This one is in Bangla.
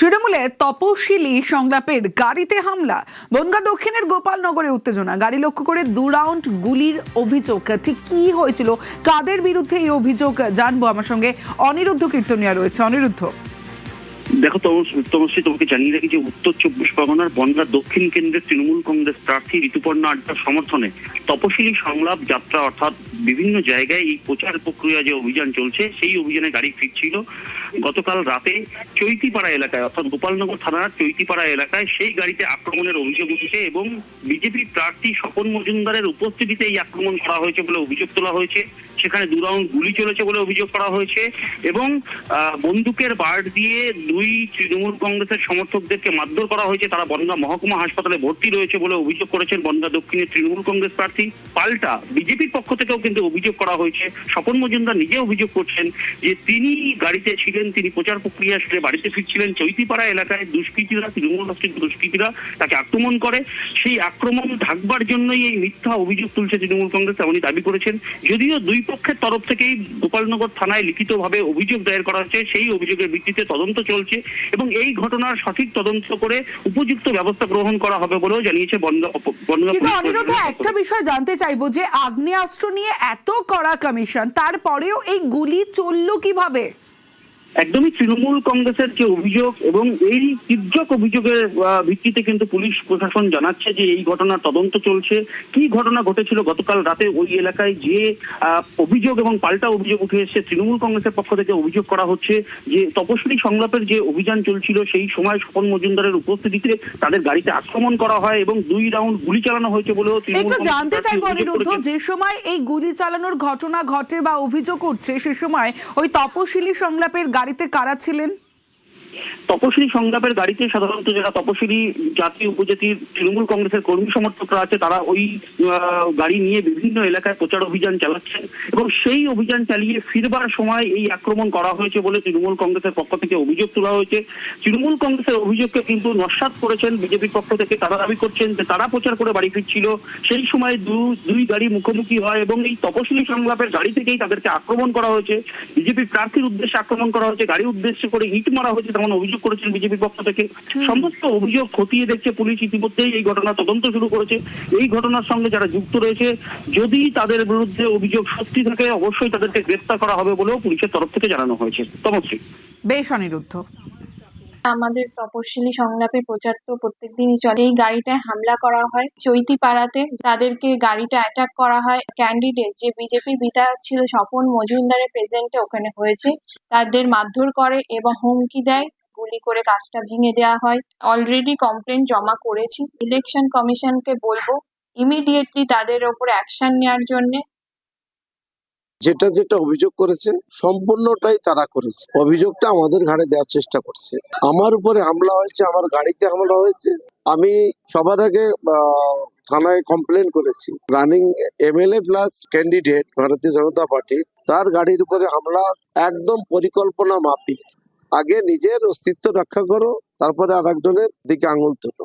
তৃণমূলে তপশিলি সংলাপের গাড়িতে হামলা, বনগাঁ দক্ষিণের গোপালনগরে উত্তেজনা, গাড়ি লক্ষ্য করে 2 রাউন্ড গুলির অভিযোগ। ঠিক কি হয়েছিল, কাদের বিরুদ্ধে এই অভিযোগ জানবো। আমার সঙ্গে অনিরুদ্ধ কীর্তনিয়া রয়েছে। অনিরুদ্ধ, দেখো তমশ্রী, তোমাকে জানিয়ে রাখি যে উত্তর 24 পরগনার বনগাঁ দক্ষিণ কেন্দ্রের তৃণমূল কংগ্রেস প্রার্থী ঋতুপর্ণা আড্ডার সমর্থনে তপশিলি সংলাপ যাত্রা অর্থাৎ বিভিন্ন জায়গায় এই প্রচার প্রক্রিয়া যে অভিযান চলছে সেই অভিযানে গাড়ি ফিরছিল। গতকাল রাতে চৈতিপাড়া এলাকায় অর্থাৎ গোপালনগর থানার চৈতিপাড়া এলাকায় সেই গাড়িতে আক্রমণের অভিযোগ উঠেছে এবং বিজেপি প্রার্থী স্বপন মজুমদারের উপস্থিতিতে এই আক্রমণ করা হয়েছে বলে অভিযোগ তোলা হয়েছে। সেখানে 2 রাউন্ড গুলি চলেছে বলে অভিযোগ করা হয়েছে এবং বন্দুকের বার্ড দিয়ে 2 তৃণমূল কংগ্রেসের সমর্থকদেরকে মারধর করা হয়েছে। তারা বনগাঁ মহকুমা হাসপাতালে ভর্তি রয়েছে বলে অভিযোগ করেছেন বনগাঁ দক্ষিণের তৃণমূল কংগ্রেস প্রার্থী। পাল্টা বিজেপির পক্ষ থেকেও কিন্তু অভিযোগ করা হয়েছে। স্বপন মজুমদার নিজে অভিযোগ করছেন যে তিনি গাড়িতে ছিলেন, তিনি প্রচার প্রক্রিয়া সেরে বাড়িতে ফিরছিলেন। চৈতিপাড়া এলাকায় দুষ্কৃতীরা, তৃণমূল দুষ্কৃতীরা তাকে আক্রমণ করে। সেই আক্রমণ ঢাকবার জন্যই এই মিথ্যা অভিযোগ তুলছে তৃণমূল কংগ্রেস, এমনই দাবি করেছেন। যদিও 2 পক্ষের তরফ থেকেই গোপালনগর থানায় লিখিতভাবে অভিযোগ দায়ের করা হচ্ছে, সেই অভিযোগের ভিত্তিতে তদন্ত চলছে এবং এই ঘটনার সঠিক তদন্ত করে উপযুক্ত ব্যবস্থা গ্রহণ করা হবে বলেও জানিয়েছে বনগাঁ। অনিরুদ্ধ, একটা বিষয় জানতে চাইবো যে আগ্নেয়াস্ত্র নিয়ে এত কড়া কমিশন, তারপরেও এই গুলি চললো কিভাবে? একদমই তৃণমূল কংগ্রেসের যে অভিযোগ এবং এই তীর্যক অভিযোগের ভিত্তিতে কিন্তু পুলিশ প্রশাসন জানাচ্ছে যে এই ঘটনার তদন্ত চলছে। কি ঘটনা ঘটেছিল গতকাল রাতে ওই এলাকায়, যে অভিযোগ এবং পাল্টা অভিযোগ উঠে এসেছে তৃণমূল কংগ্রেসের পক্ষ থেকে অভিযোগ করা হচ্ছে যে তপশিলি সংলাপের যে অভিযান চলছিল সেই সময় স্বপন মজুমদারের উপস্থিতিতে তাদের গাড়িতে আক্রমণ করা হয় এবং 2 রাউন্ড গুলি চালানো হয়েছে বলেও একটু জানতে চাইবো অনিরুদ্ধ, যে সময় এই গুলি চালানোর ঘটনা ঘটে বা অভিযোগ উঠছে সে সময় ওই তপশিলি সংলাপের গাড়িতে কারা ছিলেন? তপশিলি সংলাপের গাড়িতে সাধারণত যারা তপশিলি জাতি উপজাতির তৃণমূল কংগ্রেসের কর্মী সমর্থকরা আছে তারা ওই গাড়ি নিয়ে বিভিন্ন এলাকায় প্রচার অভিযান চালাচ্ছেন এবং সেই অভিযান চালিয়ে ফিরবার সময় এই আক্রমণ করা হয়েছে বলে তৃণমূল কংগ্রেসের পক্ষ থেকে অভিযোগ তোলা হয়েছে। তৃণমূল কংগ্রেসের অভিযোগকে কিন্তু নস্যাৎ করেছেন বিজেপির পক্ষ থেকে। তারা দাবি করছেন যে তারা প্রচার করে বাড়ি ফিরছিল, সেই সময় 2 গাড়ি মুখোমুখি হয় এবং এই তপশিলি সংলাপের গাড়ি থেকেই তাদেরকে আক্রমণ করা হয়েছে। বিজেপি প্রার্থীর উদ্দেশ্যে আক্রমণ করা হয়েছে, গাড়ি উদ্দেশ্য করে ইট মারা হয়েছে তেমন অভিযোগ করেছেন বিজেপির পক্ষ থেকে। সমস্ত অভিযোগ খতিয়ে দেখছে পুলিশ, ইতিমধ্যেই এই ঘটনা তদন্ত শুরু করেছে। এই ঘটনার সঙ্গে যারা যুক্ত রয়েছে যদি তাদের বিরুদ্ধে অভিযোগ সত্যি থাকে অবশ্যই তাদেরকে গ্রেফতার করা হবে বলেও পুলিশের তরফ থেকে জানানো হয়েছে। তমশ্রী, বেশ অনিরুদ্ধ। আমাদের তপশিলি সংলাপে প্রচার তো প্রত্যেকদিনই চলে। এই গাড়িটায় হামলা করা হয় চৈতিপাড়াতে, তাদেরকে গাড়িটা অ্যাটাক করা হয়। ক্যান্ডিডেট যে বিজেপি বিধায়ক ছিল স্বপন মজুমদারের প্রেজেন্টে ওখানে হয়েছে, তাদের মারধর করে এবং হুমকি দেয়, গুলি করে কাজটা ভেঙে দেওয়া হয়। অলরেডি কমপ্লেন জমা করেছি। ইলেকশন কমিশনকে বলবো ইমিডিয়েটলি তাদের ওপর অ্যাকশন নেওয়ার জন্য। যেটা যেটা অভিযোগ করেছে সম্পূর্ণটাই তারা করেছে। অভিযোগটা আমাদের ঘাড়ে দেওয়ার চেষ্টা করছে। আমার উপরে হামলা হয়েছে, আমার গাড়িতে হামলা হয়েছে। আমি সবার আগে থানায় কমপ্লেন করেছি। রানিং এমএলএ প্লাস ক্যান্ডিডেট ভারতীয় জনতা পার্টি, তার গাড়ির উপরে হামলা একদম পরিকল্পনা মাফিক। আগে নিজের অস্তিত্ব রক্ষা করো, তারপরে আর একজনের দিকে আঙুল তোলো।